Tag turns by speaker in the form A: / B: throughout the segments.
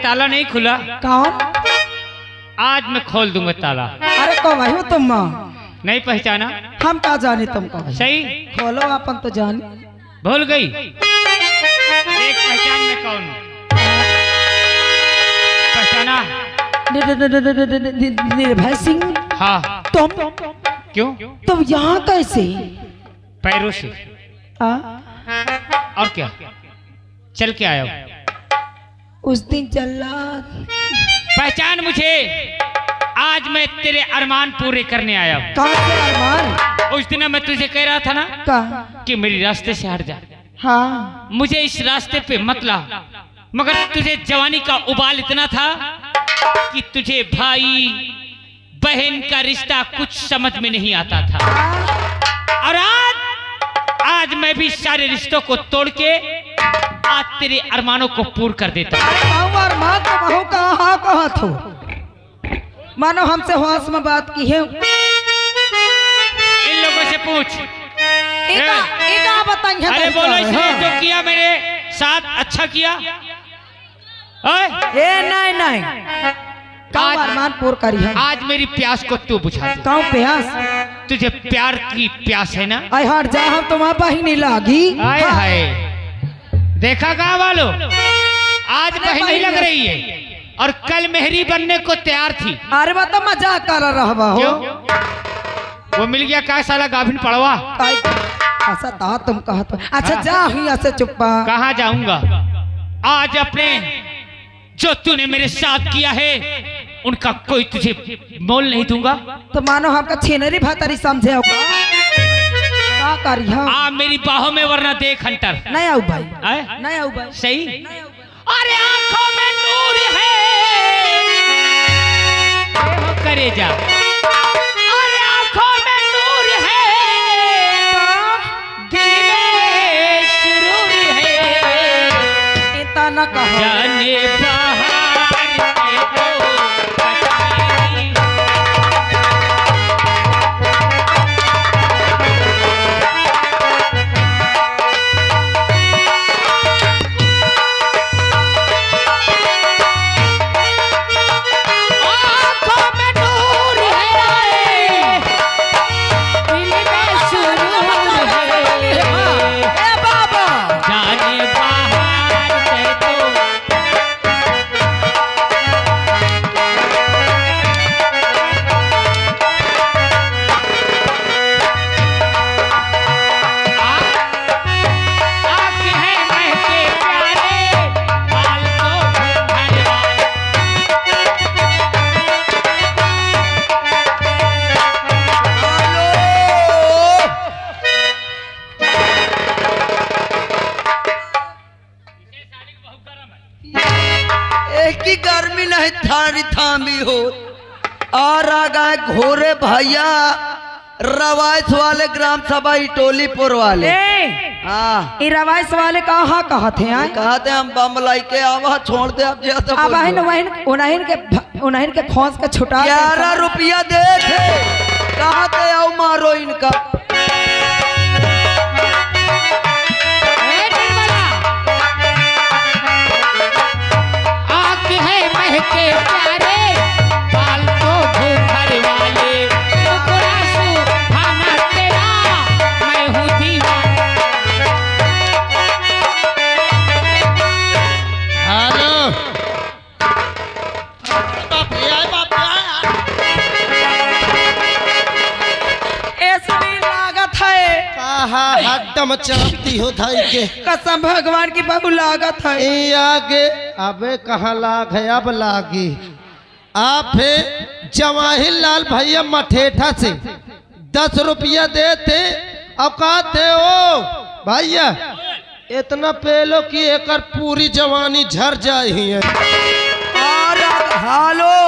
A: ताला नहीं खुला।
B: कौन?
A: आज मैं खोल दूंगा ताला।
B: अरे कौन भाई हो तुम?
A: नहीं पहचाना?
B: हम क्या जाने तुमको?
A: सही
B: खोलो अपन तो जाने।
A: भूल गई? एक पहचान में कौन हूँ? पहचाना?
B: निर्भय सिंह।
A: हाँ।
B: तुम?
A: क्यों?
B: तुम यहाँ कैसे?
A: पैरों से। और क्या चल के आया हूँ।
B: उस दिन चला।
A: पहचान मुझे। आज मैं तेरे अरमान पूरे करने आया हूँ।
B: कौन से अरमान?
A: उस दिन मैं तुझे कह रहा था ना कि मेरे रास्ते से हट जा।
B: हाँ।
A: मुझे इस रास्ते पे मत ला, मगर तुझे जवानी का उबाल इतना था कि तुझे भाई बहन का रिश्ता कुछ समझ में नहीं आता था। और आज मैं भी सारे रिश्तों को तोड़ के आज तेरे अरमानों को पूर्ण कर देता हूँ।
B: अरमान तो बहु कहाँ थो? मानो हमसे होश में बात की है।
A: इन लोगों से पूछ। अरे बोलो, इसने जो किया मेरे साथ अच्छा किया?
B: नहीं आज अरमान पूर करी है।
A: आज मेरी प्यास को तू बुझा दे।
B: कौन प्यास?
A: तुझे प्यार की प्यास है ना?
B: आई हट जा, हम तुम्हारा बही नहीं लागी।
A: हाय हाय, देखा गाँव वालों, आज बही नहीं लग रही है और कल मेहरी बनने को तैयार थी।
B: अरे बता मजाक कर रहा हो।
A: वो मिल गया का साला गाभिन पड़वा।
B: ऐसा था तुम कहा तो। अच्छा जा ही ऐसे चुप्पा।
A: कहाँ जाऊंगा? आज अपने जो तूने मेरे साथ किया है उनका कोई तुझे मोल नहीं दूंगा।
B: तो मानो हमका छेनरी भातरी समझे होगा। क्या करिया? आ
A: मेरी बाहों में, वरना देख हंटर।
B: नहीं आऊ भाई, नहीं आऊ भाई।
A: सही। अरे आंखों में नूर है, करे जा। अरे आंखों में नूर है, दिल में सुरूर है।
B: इतना कहा
A: जाने
C: की गर्मी नहीं थारी थामी हो। और आ गए घोरे भैया रवायत वाले ग्राम सभा टोलीपुर वाले।
B: हाँ, रवायत वाले कहाँ कहते हैं?
C: कहते हम बम लाई के आवा छोड़ दे। अब
B: उन्हें के खोस के छुटा
C: 11 रुपया दे थे। कहते आओ मारो इनका।
A: के प्यारे बाल तो भूखर वाले, खाना तेरा मैं हूँ दीवाना।
D: हेलो
B: लागत है।
D: हड्डम चलती हो थाई के
B: कसम भगवान की बहु लागत है।
D: आगे अबे कहाँ लाग है? अब लागी। आप जवाहिर लाल भैया मठेठा से 10 रुपया देते। अब कहते हो भैया इतना पेलो कि एक पूरी जवानी झर जाए है।
C: और हालो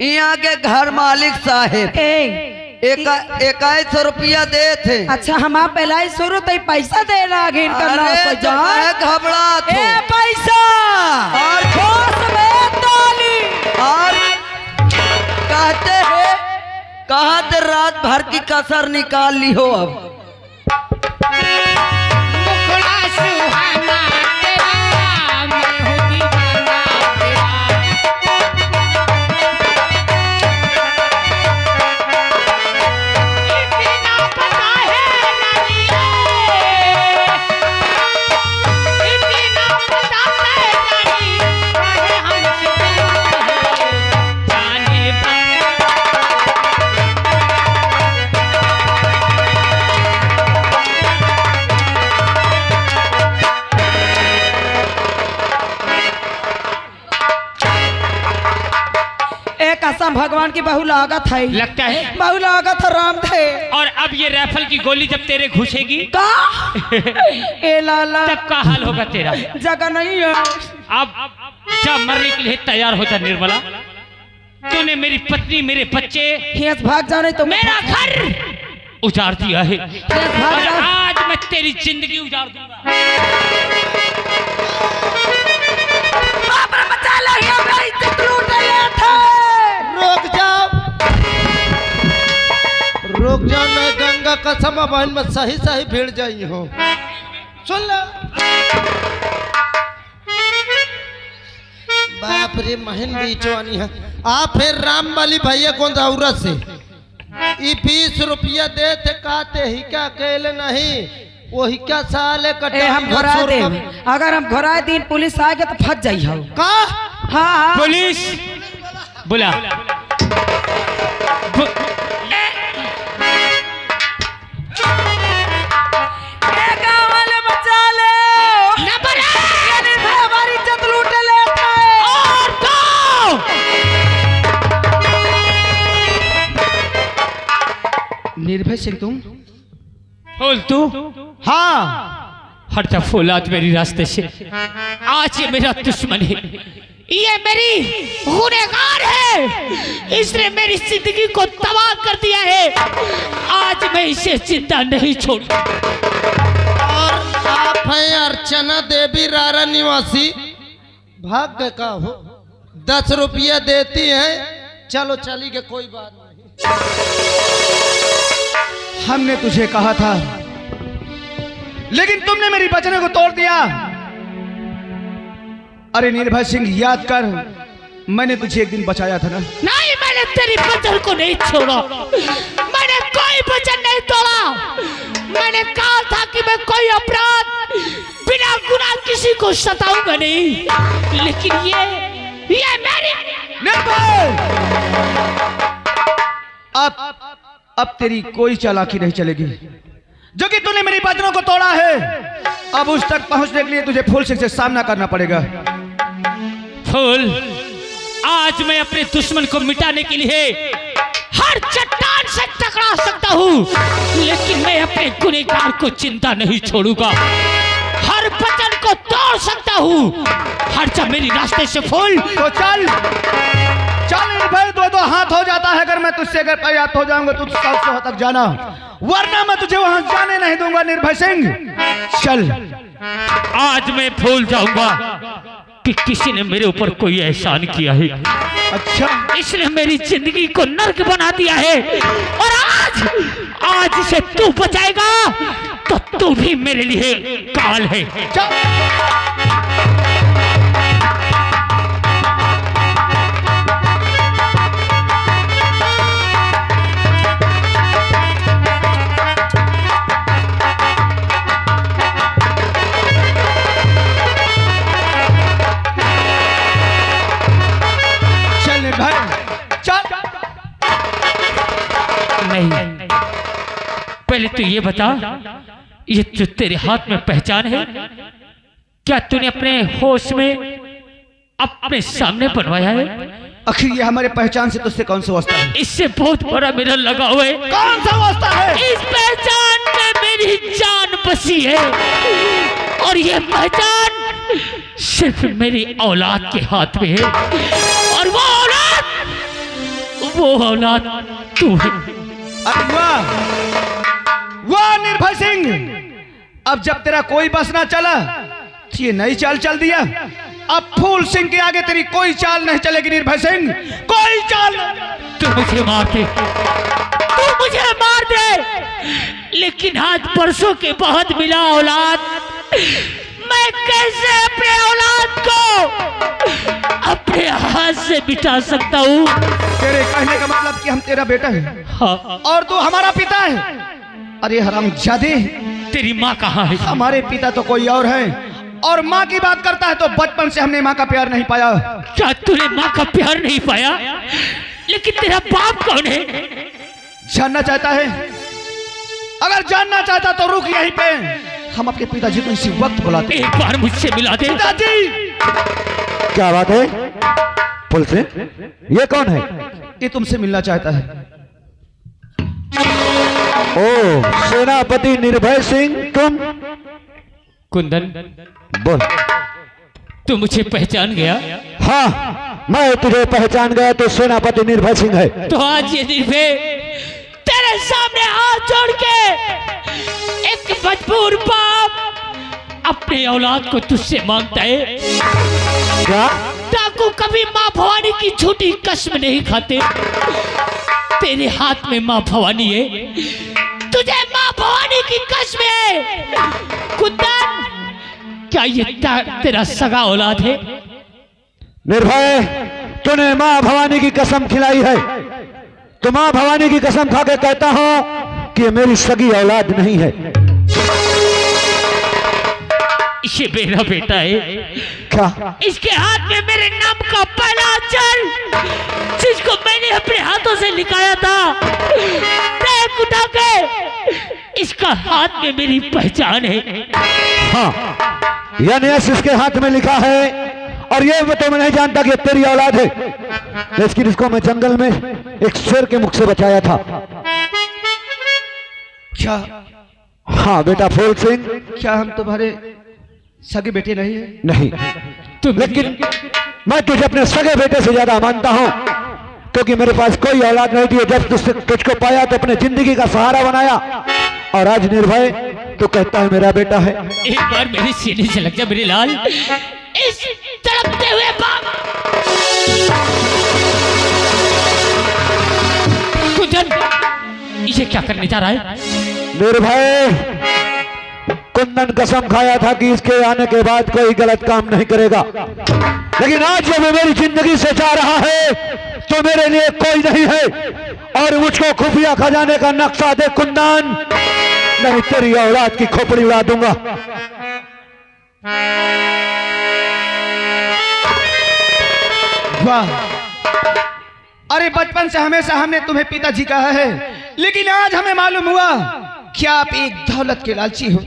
C: यहाँ के घर मालिक साहेब 21 रुपया दे थे।
B: अच्छा हम आप पहला शुरू तो पैसा दे लागे
C: घबरा
B: पैसा
C: और कहते हैं कहते रात भर की कसर निकाल ली हो। अब
A: मुखड़ा सुहाना तेरा मैं हूँ दीवाना तेरा।
B: कसम भगवान की बहू लागत है,
A: लगता है।
B: बहू लागत है राम थे।
A: और अब ये राइफल की गोली जब तेरे घुसेगी
B: का ए लाला
A: तब का हाल होगा तेरा।
B: जगह नहीं है।
A: अब जा मरने के लिए तैयार हो जा निर्मला। तूने मेरी पत्नी, मेरे बच्चे,
B: हियस भाग जाने तो
A: मेरा घर उजाड़ दिया है
B: हियस भाग
A: और
B: जा।
A: आज मैं तेरी जिंदगी उजाड़ दूंगा।
B: बाप रे बचा लो, ये मेरी इज्जत लूट लिए थे।
D: रुक जाओ, रुक जाओ, नहीं गंगा कसम बहन में सही सही भिड़ जाई हो। सुन लो, बाप रे महन बीचवानी है। आप फिर राम वाली भैया को औरत से 20 रुपया दे थे, कहते ही क्या अकेले नहीं वही क्या साले
B: ए हम घुरा दे, अगर हम घुरा दिन पुलिस आ गया तो फंस जाई हो।
D: का
B: हाँ
A: पुलिस बुला।
B: गाँव वाले बचा ले, ये निर्भय हमारी इज्जत लूट लेता है।
A: और तो
B: निर्भय सिंह तुम?
A: बोल तू।
D: हाँ
A: हट जा फौलाद मेरी रास्ते से। आज ये मेरा दुश्मन है, ये मेरी गुनहगार है, इसने मेरी जिंदगी को तबाह कर दिया है। आज मैं इसे जिंदा नहीं छोड़।
D: और आप हैं अर्चना देवी रारा निवासी, भाग्य का हो 10 रुपया देती है, चलो चली गए, कोई बात नहीं।
E: हमने तुझे कहा था लेकिन तुमने मेरी वचनों को तोड़ दिया। अरे निर्भय सिंह, याद कर, मैंने तुझे एक दिन बचाया था ना।
A: नहीं, मैंने तेरी वचन को नहीं छोड़ा, मैंने कोई वचन नहीं तोड़ा। मैंने कहा था कि मैं कोई अपराध बिना गुनाह किसी को सताऊंगा नहीं, लेकिन ये मेरी
E: निर्भय, अब तेरी कोई चालाकी नहीं चलेगी। जो कि तूने मेरी वचनों को तोड़ा है, अब उस तक पहुंचने के लिए तुझे फूल सिंह से सामना करना पड़ेगा।
A: फूल, आज मैं अपने दुश्मन को मिटाने के लिए हर चट्टान से टकरा सकता हूँ, लेकिन मैं अपने गुनहगार को जिंदा नहीं छोड़ूंगा। हर वचन को तोड़ सकता हूँ, हट जा मेरी रास्ते से फूल।
E: तो चल चल निर्भय, दो हाथ हो जाता है। अगर मैं तुझसे अगर पर्याप्त हो जाऊंगा तो 700 तक जाना, वरना मैं तुझे वहां जाने नहीं दूंगा। निर्भय सिंह चल।
A: आज मैं भूल जाऊंगा कि किसी ने मेरे ऊपर कोई एहसान किया है।
E: अच्छा,
A: इसने मेरी जिंदगी को नर्क बना दिया है, और आज से तू बचाएगा तो तू भी मेरे लिए काल है।
E: चल निर्भय चल।
A: नहीं, पहले तू ये बता, ये जो तेरे हाथ में पहचान है, क्या तूने अपने होश में अपने सामने बनवाया है?
E: आखिर ये हमारे पहचान से तुझसे कौन सा वास्ता है?
A: इससे बहुत बड़ा मेरा लगाव है।
E: कौन सा वास्ता है?
A: इस पहचान में मेरी जान बसी है, और ये पहचान सिर्फ मेरी औलाद के हाथ में है, और वो औलाद तू है।
E: अरे वाह वाह निर्भय सिंह, अब जब तेरा कोई बस ना चला तो ये नई चाल चल दिया। अब फूल सिंह के आगे तेरी कोई चाल नहीं चलेगी निर्भय सिंह, कोई चाल।
A: तू मुझे मार दे, लेकिन आज परसों के बाद मिला औलाद, मैं कैसे अपने औलाद को अपने हाथ से मिटा सकता हूँ?
E: तेरे कहने का मतलब कि हम तेरा बेटा है,
A: हाँ।
E: और तू हमारा पिता है। अरे हरामजादे,
A: तेरी माँ कहाँ है?
E: हमारे पिता तो कोई और है, और माँ की बात करता है तो बचपन से हमने माँ का प्यार नहीं पाया।
A: क्या तूने माँ का प्यार नहीं पाया? लेकिन तेरा बाप कौन है?
E: जानना चाहता है? अगर जानना चाहता तो रुक यहीं पे, हम अपने पिताजी को इसी वक्त बुलाते।
A: एक बार मुझसे मिला दे।
E: पिताजी,
F: क्या बात है? पुलिस, ये कौन है?
E: ये तुमसे मिलना चाहता है।
F: ओ सेनापति निर्भय सिंह, तुम?
A: कुंदन,
F: बोल।
A: तू मुझे पहचान गया?
F: हाँ, मैं तुझे पहचान गया तो सेनापति निर्भय सिंह है।
A: तो आज ये निर्भय तेरे सामने हाथ जोड़ के एक मजबूर बाप अपने औलाद को तुझसे मांगता है।
F: क्या?
A: डाकू कभी माँ भवानी की झूठी कसम नहीं खाते। तेरे हाथ में माँ भवानी है, तुझे माँ भवानी की कसम है। कुंदन, क्या ये तेरा सगा औलाद है?
F: निर्भय, तूने माँ भवानी की कसम खिलाई है तो माँ भवानी की कसम खा के कहता हूँ कि ये मेरी सगी औलाद नहीं है।
A: ये मेरा बेटा है।
F: क्या?
A: इसके हाथ में मेरे नाम का पहला अक्षर, जिसको मैंने अपने हाथों से लिखाया था, देख उठा के इसका हाथ में मेरी पहचान है।
F: हाँ, यानी इसके हाथ में लिखा है और ये तो मैं नहीं जानता कि तेरी औलाद है, लेकिन इसको मैं जंगल में एक शेर के मुख से बचाया था।
E: क्या?
F: हाँ बेटा फूल सिंह।
E: क्या हम तुम्हारे सगे बेटे नहीं है?
F: नहीं, लेकिन मैं तुझे अपने सगे बेटे से ज्यादा मानता हूँ, क्योंकि मेरे पास कोई औलाद नहीं थी। जब तुझको पाया तो अपने जिंदगी का सहारा बनाया और आज निर्भय तो कहता है मेरा बेटा है।
A: एक बार मेरे सीने से लग जा मेरे लाल, इस तड़पते हुए बाप। कुंदन, ये क्या करने जा रहा है?
F: निर्भय, कुंदन कसम खाया था कि इसके आने के बाद कोई गलत काम नहीं करेगा, लेकिन आज जब वो मेरी जिंदगी से जा रहा है तो मेरे लिए कोई नहीं है। और मुझको खुफिया खजाने का नक्शा दे कुंदन, नहीं तेरी औलाद की खोपड़ी उड़ा दूंगा।
E: वाह, अरे बचपन से हमेशा हमने तुम्हें पिताजी कहा है, लेकिन आज हमें मालूम हुआ कि आप एक दौलत के लालची हो।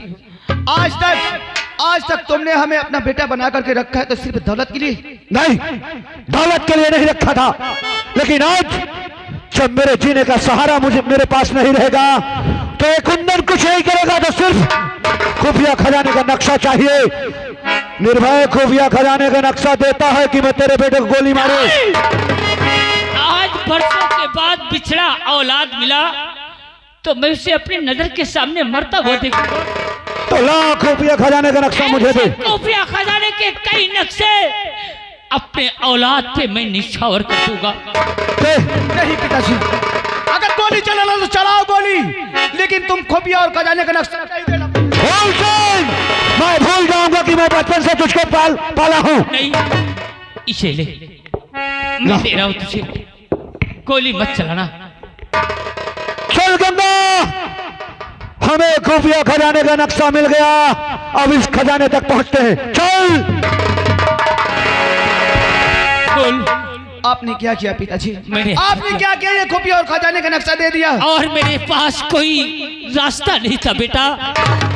E: आज तक तुमने हमें अपना बेटा बना करके रखा है तो सिर्फ दौलत के लिए?
F: नहीं, दौलत के लिए नहीं रखा था, लेकिन आज जब मेरे जीने का सहारा मेरे पास नहीं रहेगा तो ये कुंदन कुछ नहीं करेगा, तो सिर्फ खुफिया खजाने का नक्शा चाहिए। निर्भय खुफिया खजाने का नक्शा देता है कि मैं तेरे बेटे को गोली मारूं।
A: आज बरसों के बाद बिछड़ा औलाद मिला तो मैं उसे अपनी नजर के सामने मरता हुआ देखूंगा।
F: तो ला खुफिया खजाने का नक्शा मुझे दे।
A: खुफिया खजाने के कई नक्शे अपने औलाद पे मैं निछावर कर दूंगा।
E: नहीं पिताजी, अगर गोली चलाना तो चलाओ गोली, लेकिन तुम खुफिया और खजाने का नक्शा नहीं देना।
F: मैं भूल जाऊंगा कि मैं बचपन से तुझको पाला हूं।
A: नहीं, इसे ले, मैं दे रहा हूं तुझे, गोली मत चलाना।
F: चल गंगा, हमें खुफिया खजाने का नक्शा मिल गया, अब इस खजाने तक पहुंचते हैं। चल।
A: बोल,
E: आपने क्या किया पिताजी?
A: आपने
E: क्या किया? ये खुफिया और खजाने का नक्शा दे दिया
A: और मेरे पास कोई रास्ता नहीं था बेटा,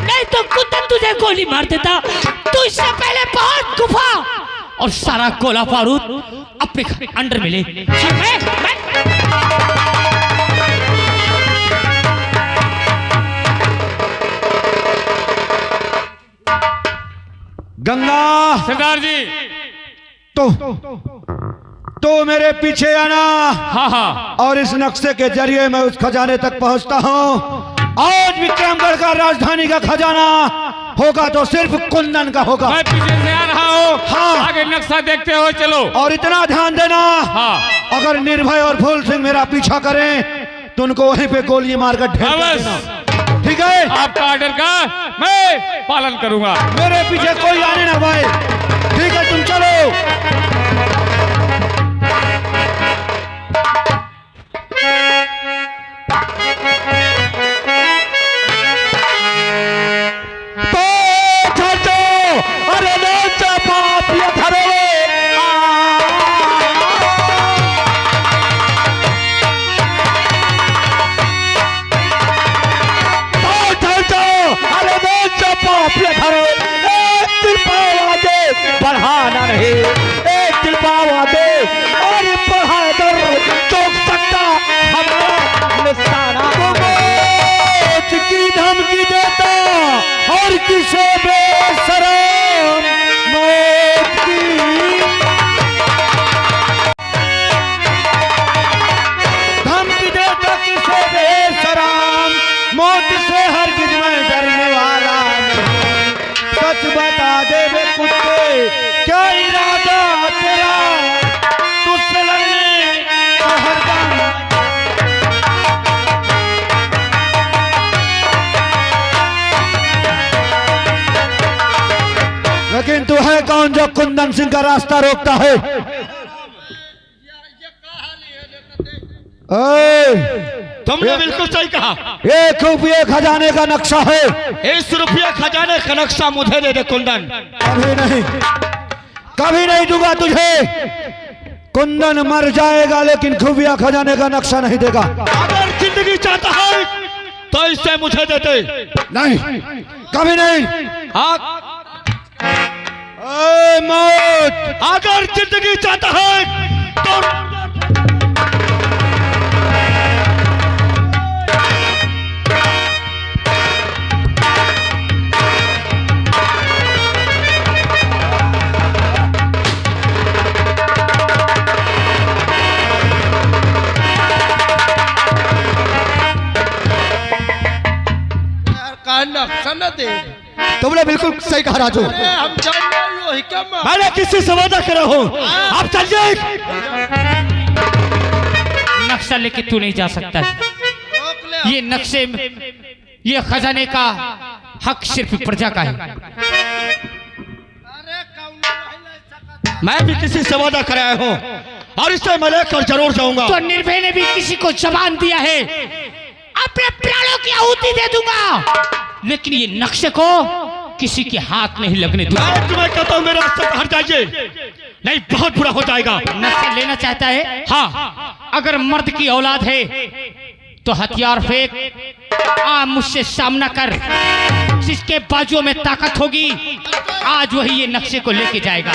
A: नहीं तो कुंदन तुझे गोली मार देता। तू इससे पहले पहुंच गुफा और सारा गोला बारूद अपने अंडर में ले।
F: गंगा
A: सरदार जी,
F: तो मेरे पीछे आना।
A: हाँ हाँ,
F: और इस नक्शे के जरिए मैं उस खजाने तक पहुंचता हूं। आज विक्रमगढ़ का राजधानी का खजाना होगा तो सिर्फ कुंदन का होगा।
A: मैं पीछे से आ रहा हूँ।
F: हाँ,
A: आगे नक्शा देखते हो चलो।
F: और इतना ध्यान देना,
A: हाँ,
F: अगर निर्भय और फूल सिंह मेरा पीछा करें तो उनको वहीं पे गोली मारकर ढेर कर देना, ठीक है?
A: आपका ऑर्डर का मैं पालन करूंगा।
F: मेरे पीछे कोई आने ना पाए, ठीक है? तुम चलो। अरे बढ़ाना नहीं। किसे बेशरम मौत की, धमकी देता किसे बेशरम मौत से, हरगिज मैं डरने वाला नहीं। सच बता दे बे कुत्ते, क्या इरादा तेरा तुझसे लड़ने का हरदम। लेकिन तू है कौन जो कुंदन सिंह का रास्ता रोकता है?
E: तुमने बिल्कुल सही कहा।
F: एक रुपये खजाने का नक्शा है।
E: इस रुपये खजाने का नक्शा मुझे दे दे कुंदन।
F: कभी नहीं, कभी नहीं दूंगा तुझे। कुंदन मर जाएगा लेकिन खुफिया खजाने का नक्शा नहीं देगा।
E: अगर जिंदगी चाहता है तो इसे मुझे दे दे।
F: नहीं, कभी नहीं। मौत,
E: अगर जिंदगी चाहता है तो
D: नक्शा न दे।
F: तुमने बिल्कुल सही कहा राजू।
D: हम जानना वही क्या
F: मैंने किसी से वादा करा हूं। आप चलिए।
A: नक्शा लेके तू नहीं जा सकता। ये नक्शे, ये खजाने का हक सिर्फ प्रजा का है।
E: मैं भी किसी से वादा कराया हूं और इसे मैं लेकर जरूर जाऊंगा।
A: तो निर्भय ने भी किसी को जबान दिया है, अपने प्राणों की आहुति दे दूंगा, लेकिन ये नक्शे को किसी के हाथ नहीं लगने दूंगा।
E: मैं तुम्हें कहता हूं मेरे रास्ते से हट जाइए, नहीं बहुत बुरा हो जाएगा।
A: नक्शा लेना चाहता है? हाँ, अगर मर्द की औलाद है तो हथियार फेंक, आ मुझसे सामना कर। जिसके बाजुओं में ताकत होगी आज वही ये नक्शे को लेके जाएगा।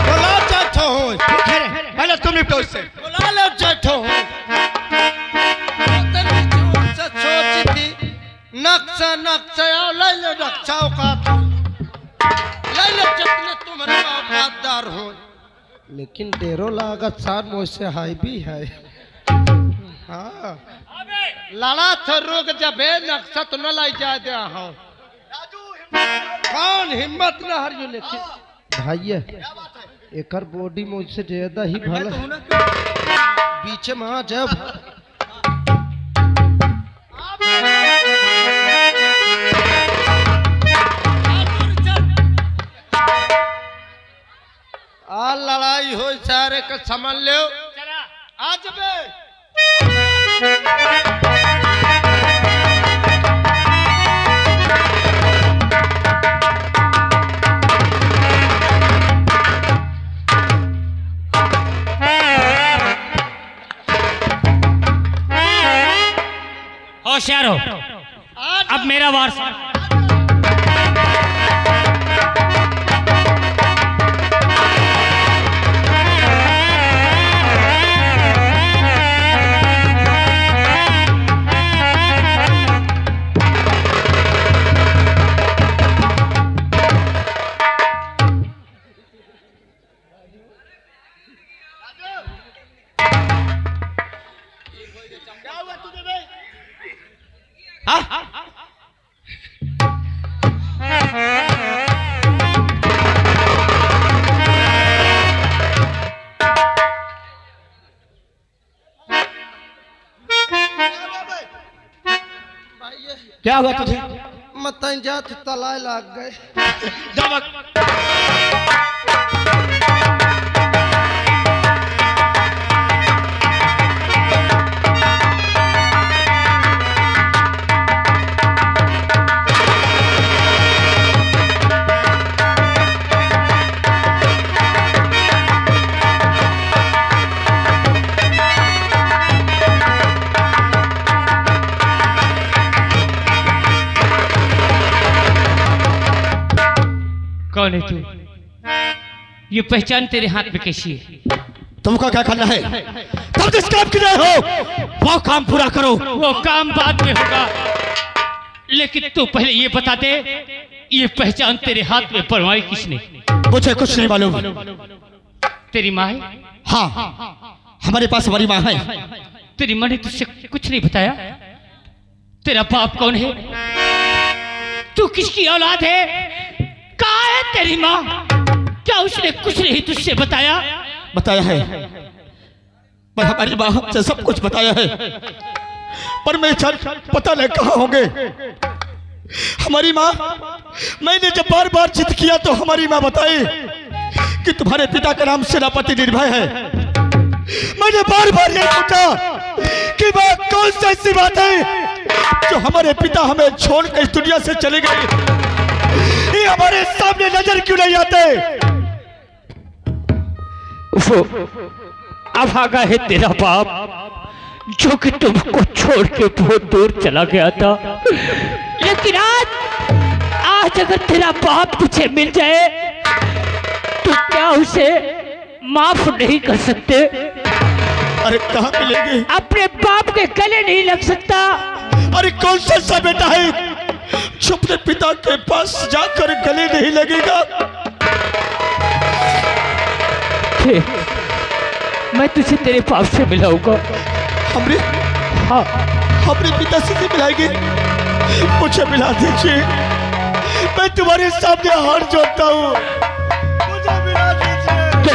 D: बोला चाचा हो,
E: पहले तुम निपटो इससे।
D: बोला लो चाचा हो। सोची थी नक्शा नक्शा ले लो नक्शाओं का, ले लो जितने तुम्हारे औकातदार हो, लेकिन डेरो लागत सार मुझसे हाई भी है। हाँ लड़ा तो रुक जबे नक्शा तो न लाई जा दे। हाँ कौन हिम्मत न हरियो, लेकिन भाई एकर बॉडी मुझसे ज्यादा ही भला बीच में आ जाओ। आ लड़ाई हो सारे का समझ लो। आज बे
A: होशियार हो, अब मेरा वार।
E: क्या हुआ तुझे?
D: मत जात तलाय लाग गए।
A: कौन है तू? ये पहचान तेरे हाथ में कैसी है?
E: तुमको क्या करना है? तुम जिस काम के लिए हो वो काम पूरा करो।
A: वो काम बाद में होगा, लेकिन तू पहले ये बता दे, ये पहचान तेरे हाथ में बनवाई किसने?
G: मुझे कुछ नहीं मालूम।
A: तेरी माँ है?
G: हाँ, हमारे पास हमारी माँ है।
A: तेरी माँ ने तुझसे कुछ नहीं बताया? तेरा बाप कौन है? तू किसकी औलाद है? कहाँ है तेरी माँ? क्या उसने कुछ नहीं तुझसे बताया?
G: बताया है, पर हमारी माँ हमसे सब कुछ बताया है, पर मैं पता नहीं कहाँ होंगे। हमारी माँ, मैंने जब बार बार जिद किया तो हमारी माँ बताई कि तुम्हारे पिता का नाम सेनापति निर्भय है। मैंने बार बार ये पूछा कि माँ कौन सी ऐसी बात है जो हमारे पिता हमें छोड़कर इस दुनिया से चले गए, ये हमारे सामने नजर क्यों नहीं आते?
A: वो अभागा है तेरा बाप, जो कि तुमको छोड़ के बहुत दूर चला गया था। लेकिन आज अगर तेरा बाप तुझे मिल जाए तो क्या उसे माफ नहीं कर सकते?
G: अरे कहाँ मिलेंगे?
A: अपने बाप के गले नहीं लग सकता?
G: अरे कौन सा बेटा है जो अपने पिता के पास जाकर गले नहीं लगेगा?
A: मैं तुझे तेरे बाप से मिलाऊंगा।
G: हमरे
A: हाँ,
G: अपने पिता से मिलाएंगे? मुझे मिला दीजिए, मैं तुम्हारे सामने हाथ जोड़ता हूँ, मुझे मिला दीजिए।
A: तो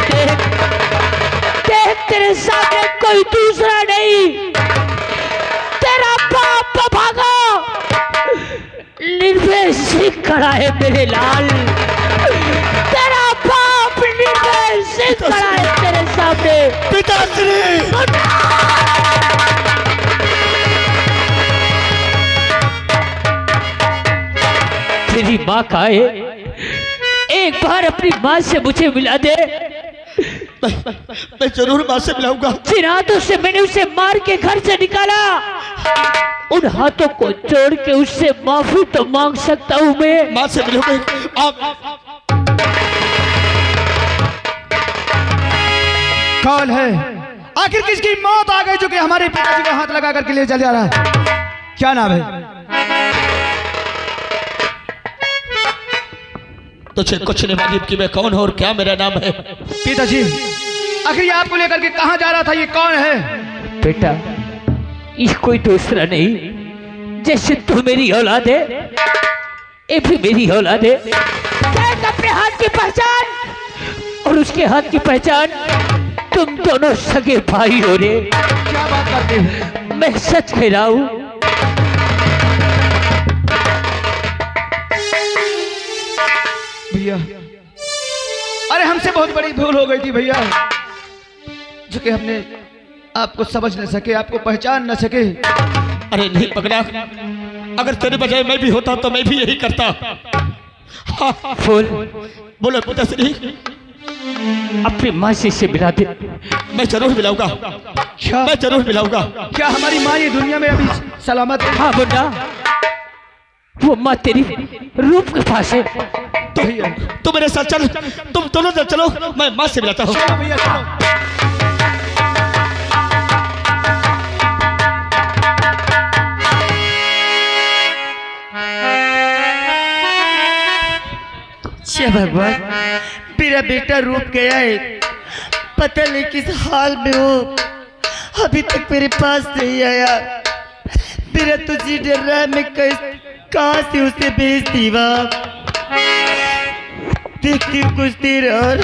A: देख तेरे सामने कोई दूसरा नहीं, तेरा बाप भागा निर्भय सिंह खड़ा है मेरे लाल। तेरा बाप निर्भय सिंह खड़ा है तेरे सामने।
G: पिताश्री,
A: तेरी माँ का है, एक बार अपनी माँ से मुझे मिला दे।
G: मैं जरूर माँ से मिलाऊंगा।
A: जिन हाथों से मैंने उसे मार के घर से निकाला, उन हाथों को जोड़ के उससे माफी तो मांग सकता हूँ मैं।
G: माँ से मिलोगे आप?
E: कौन है? आखिर किसकी मौत आ गई जो कि हमारे पिताजी को हाथ लगा करके ले चल जा रहा है? क्या नाम है?
G: तुझे कुछ नहीं मालूम कि मैं कौन हूँ और क्या मेरा नाम है?
E: पिताजी, आखिर ये आपको लेकर के कहाँ जा रहा था? ये कौन है?
A: बेटा, ये कोई दूसरा नहीं, जैसे तू मेरी औलाद है, ये भी मेरी औलाद है। देख अपने हाथ की पहचान और उसके हाथ की पहचान। तुम दोनों सगे भाई हो रे।
E: क्या बात करते हो?
A: मैं सच कह रहा हूँ।
E: भैया, अरे हमसे बहुत बड़ी भूल हो गई थी भैया, जो कि हमने आपको समझ न सके, आपको पहचान न सके।
G: अरे नहीं पगला, अगर तेरे बजाय मैं भी होता तो मैं भी यही करता। हाँ,
A: फूल,
G: बोलो पिताश्री।
A: अपनी माँ से इसे मिला दे।
G: मैं जरूर मिलाऊंगा।
E: क्या?
G: मैं जरूर मिलाऊंगा।
E: क्या हमारी माँ ये दुनिया में अभी सलामत है?
A: हाँ मुन्ना, वो माँ तेरी रूप के पास है।
G: तू मेरे साथ चल, तुम दोनों जब चलो, मैं माँ से मिलाता हूँ।
E: चलो भैया, चलो।
C: भगवान, मेरा बेटा रूप गया है, पता नहीं किस हाल में हो, अभी तक मेरे पास नहीं आया। मेरा तुझे डर रहा है, मैं कहाँ से उसे भेज दी? देखती हूँ कुछ देर और।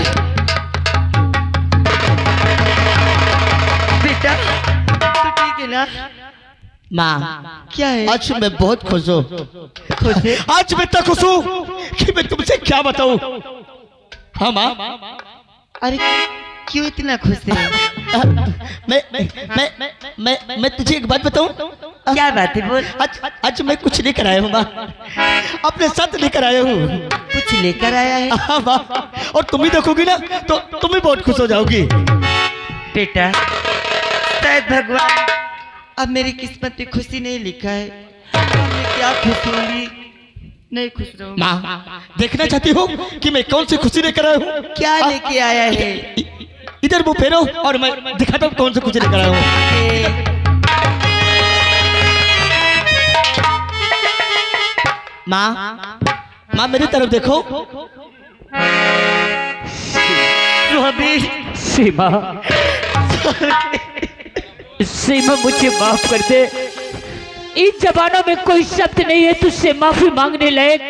C: बेटा तो ठीक है ना? माँ क्या है?
G: आज मैं बहुत खुश हूँ।
C: खुश है?
G: आज मैं इतना खुश हूँ कि मैं तुमसे क्या बताऊँ। हाँ माँ।
C: अरे क्यों इतना खुश है?
G: मैं तुझे एक बात बताऊँ?
C: क्या बात है बोल।
G: आज मैं कुछ लेकर आया हूँ माँ, अपने साथ लेकर आया हूँ।
C: कुछ लेकर आया है?
G: हाँ माँ, और तुम भी देखोगी ना तो तुम भी बहुत खुश हो जाओगी।
C: बेटा, शायद भगवान अब मेरी किस्मत में खुशी नहीं लिखा है। मैं क्या खुश होंगी? नहीं खुश रहूंगी।
G: माँ, देखना चाहती हो कि मैं कौन सी खुशी लेकर आया हूँ?
C: क्या लेके आया है?
G: इधर मुँह फेरो और मैं दिखाता हूँ कौन सी खुशी लेकर आया हूँ। माँ माँ मेरी तरफ देखो।
C: स्वामी
A: सीमा, सीमा मुझे माफ कर दे। इन जबानों में कोई शब्द नहीं है तुझसे माफी मांगने लायक,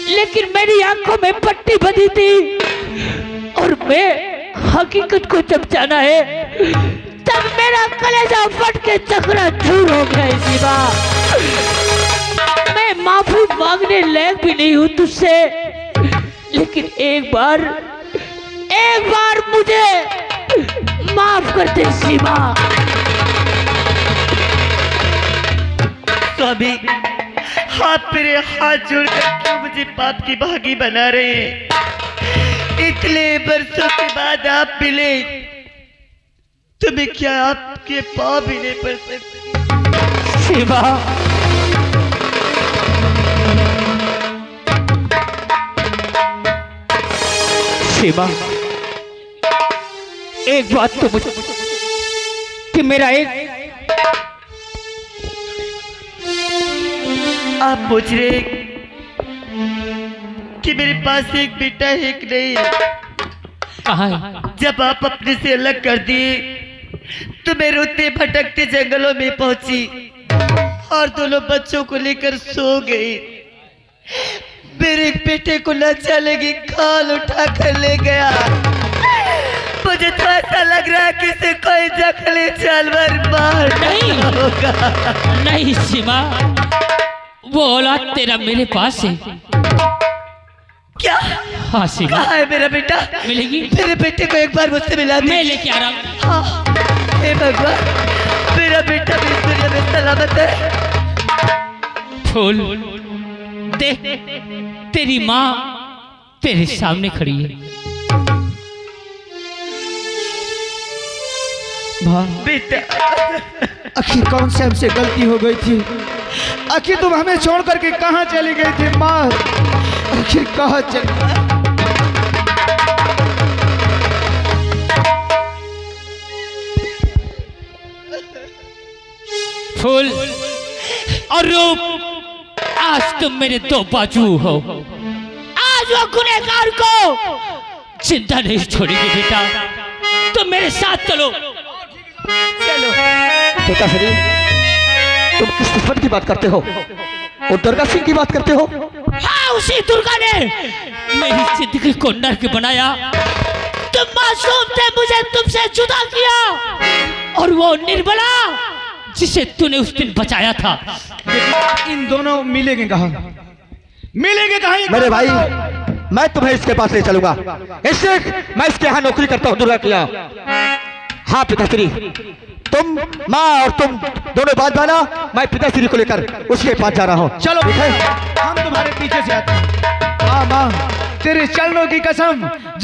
A: लेकिन मेरी आंखों में पट्टी बंधी थी और मैं हकीकत को जब जाना है तब मेरा कलेजा फट के चकनाचूर हो गया। सीमा, मैं माफी मांगने लायक भी नहीं हूं तुझसे, लेकिन एक बार मुझे माफ कर दे सीमा।
C: स्वामी, आप मेरे हाथ जोड़कर क्यों मुझे पाप की भागी बना रहे हैं? इतने बरसों के बाद आप मिले, तुम्हें क्या आपके पाँव भी नहीं पड़ सकते?
A: सीमा, सीमा, एक बात तो मुझे कि मेरा एक
C: आप पूछ रहे कि मेरे पास एक बेटा है एक नहीं है।
A: कहाँ है?
C: जब आप अपने से अलग कर दिए तो मैं रोते भटकते जंगलों में पहुंची और दोनों बच्चों को लेकर सो गई। मेरे बेटे को लज्जा लगी, खाल उठा कर ले गया। मुझे तो ऐसा लग रहा है कि इसे कोई जंगली जानवर मार
A: नहीं।
C: होगा।
A: नहीं सीमा, वो औलाद तेरा मेरे पास है।
C: क्या?
A: हाँ सीमा,
C: कहाँ है मेरा बेटा?
A: मिलेगी?
C: मेरे बेटे को एक बार मुझसे मिला दे।
A: मैं लेके आ रहा हूँ।
C: हाँ, हे भगवान, मेरा बेटा भी इस दुनिया में सलामत है।
A: फूल देख, तेरी माँ तेरे सामने खड़ी है।
C: बेटा,
E: आखिर कौन से हमसे गलती हो गई थी? आखिर तुम हमें छोड़ करके कहाँ चली गई थी माँ? आखिर कहाँ चली?
A: फूल और रूप, आज तुम मेरे दो बाजू हो। आज वो गुनहगार को जिंदा नहीं छोड़ेगी बेटा, तुम मेरे साथ चलो।
C: चलो।
F: बेटा श्री, तुम किस दुश्मन की बात करते हो? और दुर्गा सिंह की बात करते हो?
A: हाँ, उसी दुर्गा ने मेरी जिंदगी को नर्क बनाया। तुम मासूम थे, मुझे तुमसे जुदा किया, और वो निर्बला जिसे तूने उस दिन बचाया था।
E: इन दोनों मिलेंगे कहाँ? मिलेंगे कहाँ?
F: मेरे भाई, मैं तुम्हें इसके पास ले चलूंगा। इससे मैं इसके यहाँ नौकरी करता हूँ दुर्गा के यहाँ। हाँ पिताश्री, तुम माँ और तुम दोनों बात माना, मैं पिताश्री को लेकर उसके पास जा रहा हूँ।
E: चलो
F: ठीक है?
E: हम तुम्हारे पीछे से आते हैं। हाँ माँ, तेरे चरणों की कसम।